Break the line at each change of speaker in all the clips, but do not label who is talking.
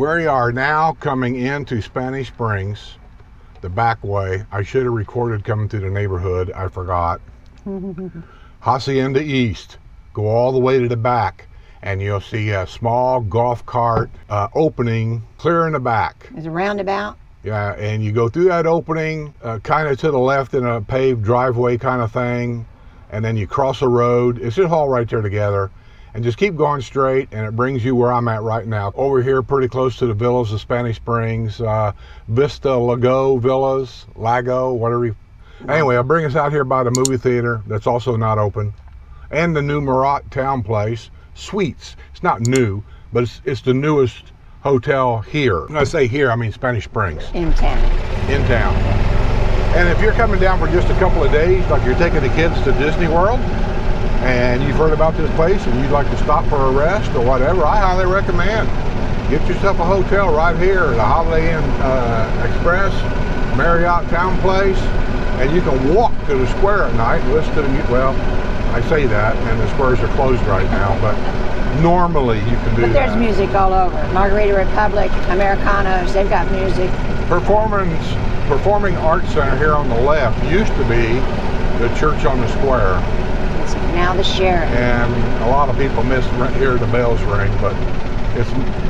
We are now coming into Spanish Springs, the back way. I should have recorded coming through the neighborhood. I forgot. Hacienda East. Go all the way to the back, and you'll see a small golf cart opening clear in the back.
There's a roundabout.
Yeah, and you go through that opening, kind of to the left in a paved driveway kind of thing, and then you cross a road. It's just all right there together. And just keep going straight, and it brings you where I'm at right now. Over here, pretty close to the villas of Spanish Springs, Vista Lago Villas, Lago, whatever you... Anyway, I'll bring us out here by the movie theater that's also not open, and the new Murat Town Place, Suites. It's not new, but it's the newest hotel here. When I say here, I mean Spanish Springs.
In town.
In town. And if you're coming down for just a couple of days, like you're taking the kids to Disney World, and you've heard about this place and you'd like to stop for a rest or whatever, I highly recommend. Get yourself a hotel right here, the Holiday Inn Express, Marriott Town Place, and you can walk to the square at night and listen to the music. Well, I say that, and the squares are closed right now, but normally you can do that.
But there's music all over. Margarita Republic, Americanos, they've got music.
Performing Arts Center here on the left used to be the church on the square.
It's now the Sheraton.
And a lot of people hear the bells ring, but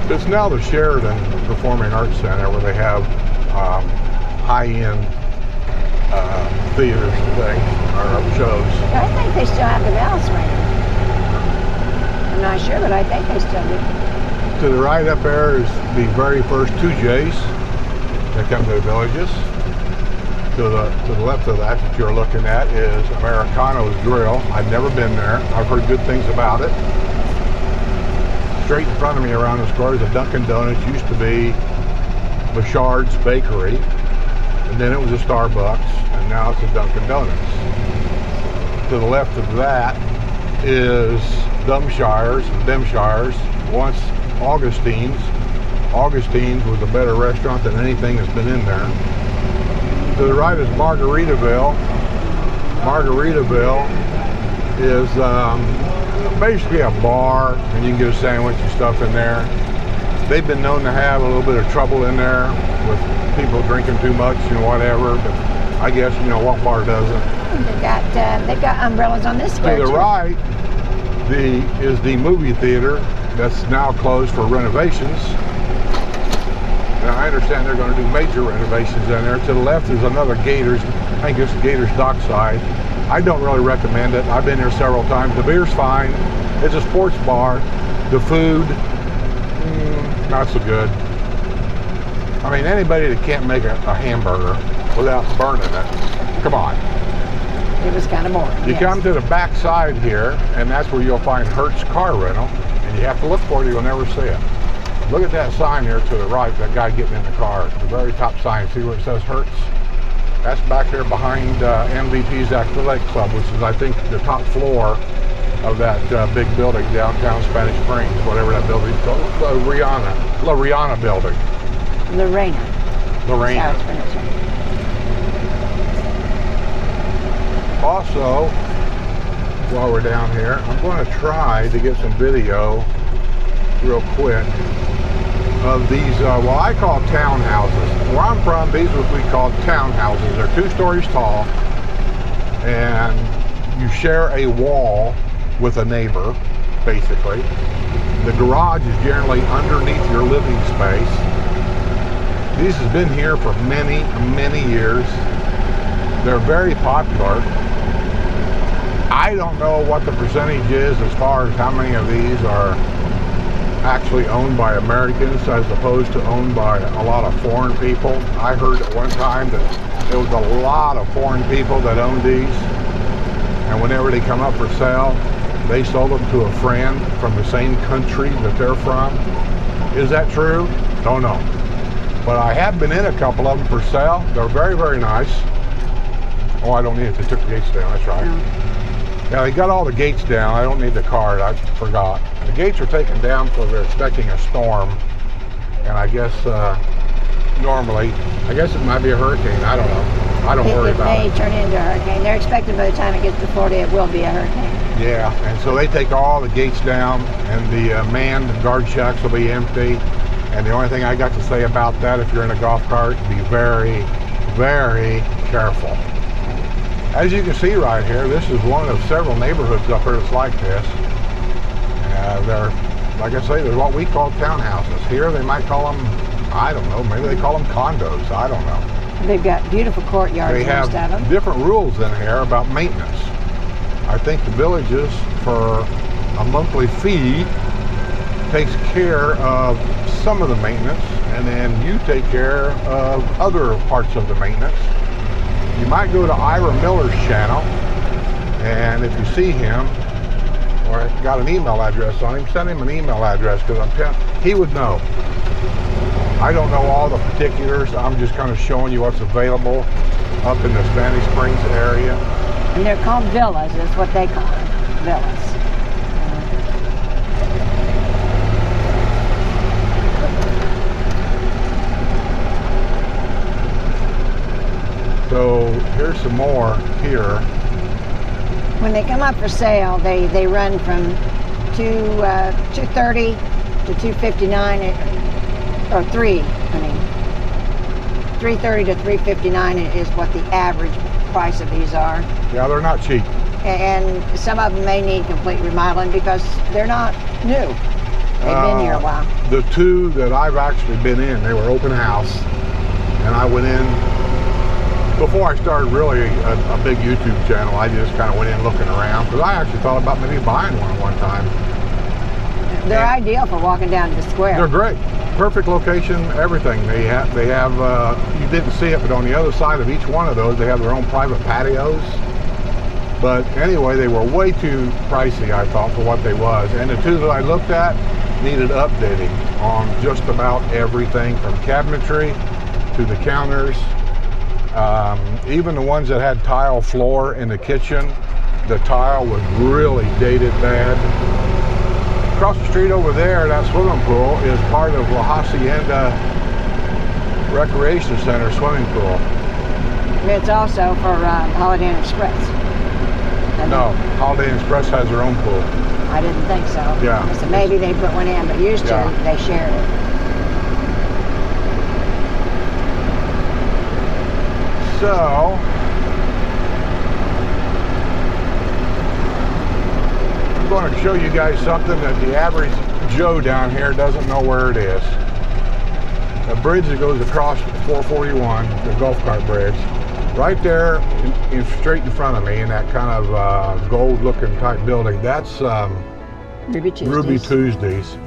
it's now the Sheraton Performing Arts Center, where they have high-end theaters and things, or shows.
I think they still have the bells ringing. I'm not sure, but I think they still do.
To the right up there is the very first 2 J's that come to the Villages. To the left of that you're looking at is Americano's Grill. I've never been there. I've heard good things about it. Straight in front of me around the square is a Dunkin' Donuts. Used to be Bouchard's Bakery, and then it was a Starbucks, and now it's a Dunkin' Donuts. To the left of that is Dumshires, once Augustine's. Augustine's was a better restaurant than anything that's been in there. To the right is Margaritaville. Margaritaville is basically a bar, and you can get a sandwich and stuff in there. They've been known to have a little bit of trouble in there with people drinking too much and whatever, but I guess, what bar doesn't?
They've got umbrellas on this square.
To the right is the movie theater that's now closed for renovations. Now, I understand they're going to do major renovations in there. To the left is another Gators. I think it's Gators Dockside. I don't really recommend it. I've been there several times. The beer's fine. It's a sports bar. The food, not so good. I mean, anybody that can't make a hamburger without burning it, come on.
It was kind of boring.
You come to the back side here, and that's where you'll find Hertz Car Rental, and you have to look for it, you'll never see it. Look at that sign there to the right, that guy getting in the car. The very top sign, see where it says Hertz? That's back there behind MVP's Athletic Club, which is, I think, the top floor of that big building downtown Spanish Springs, whatever that building is called. La Rihanna building.
Lorena.
Also, while we're down here, I'm going to try to get some video real quick of these, I call townhouses. Where I'm from, these are what we call townhouses. They're 2 stories tall, and you share a wall with a neighbor, basically. The garage is generally underneath your living space. These have been here for many, many years. They're very popular. I don't know what the percentage is as far as how many of these are actually owned by Americans as opposed to owned by a lot of foreign people. I heard at one time that there was a lot of foreign people that owned these, and whenever they come up for sale, they sold them to a friend from the same country that they're from. Is that true? Don't know. But I have been in a couple of them for sale. They're very, very nice. Oh, I don't need it. They took the gates down. That's right. Yeah, they got all the gates down. I don't need the card. I forgot. The gates are taken down because they're expecting a storm. And I guess normally, I guess it might be a hurricane. I don't know. I don't worry about it.
It may turn into a hurricane. They're expecting by the time it gets to Florida, it will be a hurricane.
Yeah, and so they take all the gates down, and the manned guard shacks will be empty. And the only thing I got to say about that, if you're in a golf cart, be very, very careful. As you can see right here, this is one of several neighborhoods up here that's like this. They're, like I say, they're what we call townhouses. Here they might call them, I don't know, maybe they call them condos, I don't know.
They've got beautiful courtyards,
They have
most of them.
different rules in here about maintenance. I think the villages, for a monthly fee, takes care of some of the maintenance, and then you take care of other parts of the maintenance. You might go to Ira Miller's channel, and if you see him, or got an email address on him, send him an email address, because I'm telling he would know. I don't know all the particulars. I'm just kind of showing you what's available up in the Spanish Springs area.
And they're called villas, is what they call them, villas.
So here's some more here.
When they come up for sale, they run from $230 to $259, or $330 to $359 is what the average price of these are.
Yeah, they're not cheap.
And some of them may need complete remodeling because they're not new. They've been here a while.
The two that I've actually been in, they were open house, and I went in. Before I started really a big YouTube channel, I just kind of went in looking around, because I actually thought about maybe buying one time.
They're ideal for walking down the square.
They're great. Perfect location, everything. They have, you didn't see it, but on the other side of each one of those, they have their own private patios. But anyway, they were way too pricey, I thought, for what they was. And the two that I looked at needed updating on just about everything, from cabinetry to the counters. Even the ones that had tile floor in the kitchen, the tile was really dated bad. Across the street over there, that swimming pool is part of La Hacienda Recreation Center swimming pool.
It's also for Holiday Inn Express.
No, Holiday Inn Express has their own pool.
I didn't think so.
Yeah.
So maybe they put one in, but used to, they shared it.
So, I'm going to show you guys something that the average Joe down here doesn't know where it is. A bridge that goes across 441, the golf cart bridge. Right there, straight in front of me, in that kind of gold-looking type building, that's
Ruby Tuesdays.
Ruby Tuesdays.